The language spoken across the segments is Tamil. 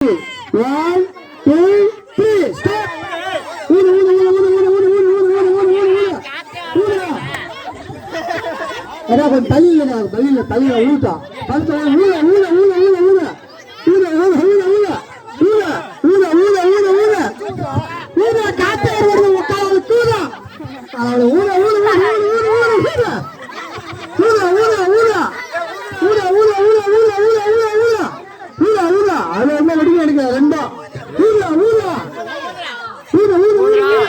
1 2 3 ஸ்டார்ட். ஊரு ஊரு ஊரு ஊரு ஊரு ஊரு ஊரு ஊரு ஊரு ஊரு ஊரு. அட கொஞ்சம் தள்ளில ஊட்டா. படுத்து ஊரு ஊரு ஊரு ஊரு ஊரு. ஊரு ஊரு ஊரு ஊரு. ஊரு ஊரு ஊரு ஊரு ஊரு. ஊரு காத்தே வருது உட்கார்ந்து தூரா. அவள ஊரு ஊரு ஊரு ஊரு ஊரு ஊரு. ஊரு ஊரு ஊரு. ஊரு ஊரு ஊரு ஊரு ஊரு ஊரு ஊரு. ஊரு ஊரு. அது என்ன வெடிக்க எடுக்க ரெண்டா. ஊரு ஊரு. ஊரு ஊரு ஊரு ஊரு.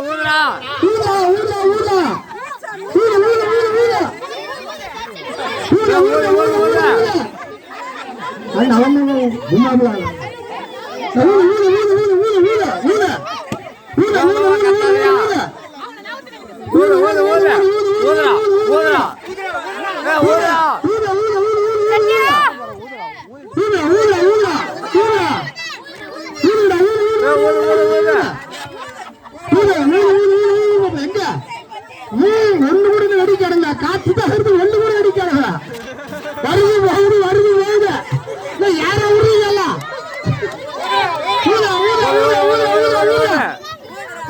ஊருடா. ஊரு ஊரு ஊரு. ஊரு ஊரு ஊரு ஊரு. ஊரு ஊரு ஊரு ஊரு. அண்ணா அவங்க கும்மாபல. ஊரு ஊரு ஊரு ஊரு ஊரு ஊரு. ஊரு. ஊரு ஊரு ஊரு ஊரு ஊரு. ஊரு ஊரு ஊரு. ஊருடா. ஊருடா. ஊருடா. ஊரு ஊரு ஊரு ஊரு. சத்யா. ஊரு ஊரு ஊரு. ஊரு. ஊருடா ஊரு ஊரு ஊரு ஊரு ஊரு. ஊரு ஊரு ஊரு ஊரு எங்க? ஒண்ணு கூட வெடிக்கறங்க. காத்து தான் வருது. ஒண்ணு கூட வெடிக்கறங்க. வருது வருது வருது வருது. இல்ல யார ஊருங்கல? ஊரு ஊரு ஊரு ஊரு ஊரு ஊரு.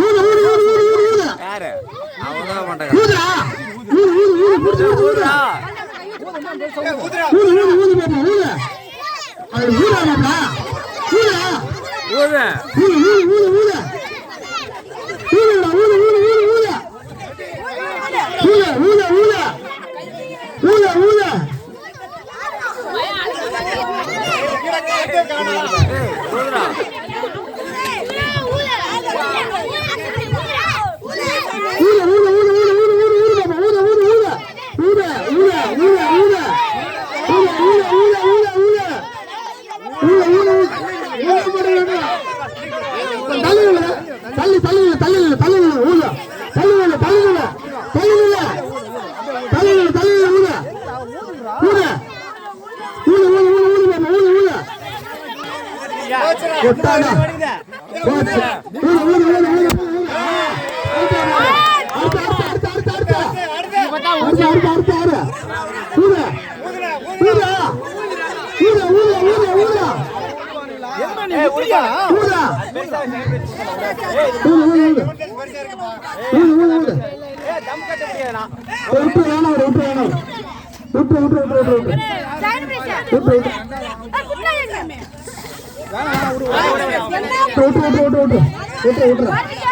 ஊரு ஊரு ஊரு ஊரு ஊரு. யாரு? அவளோ பண்றாங்க. ஊருடா. ஊரு ஊரு ஊரு புடிச்சு ஊருடா. ஊரு ஊரு ஊரு பாப்பா ஊரு. அது ஊரா பாப்பா. ஊரா. ஊரு. ஊரு ஊரு ஊரு ஊரு. ஊருடா ஊரு ஊரு ஊரு ஊரு. ஊரு ஊரு ஊரு. ஊரு ஊரு. ஊருடா. ஊரு ஊரு ஊரு ஊரு ஊரு ஊரு ஊரு பாப்பா ஊரு ஊரு ஊரு. ஊரு ஊரு ஊரு ஊரு. ஊரு ஊரு ஊரு ஊரு ஊரு. ஊரு ஊரு ஊரு. ஊரு போடுங்க. தள்ளுங்க. தள்ளி தள்ளுங்க தள்ளுங்க தள்ளுங்க ஊரு. தள்ளுங்க தள்ளுங்க. தள்ளுங்க. தள்ளுங்க தள்ளுங்க ஊரு. ஊரு. ஊரு ஊரு ஊரு ஊரு பாப்பா ஊரு ஊரு. கொட்டாடா. ஊரு ஊரு ஊரு ஊரு. விட்டு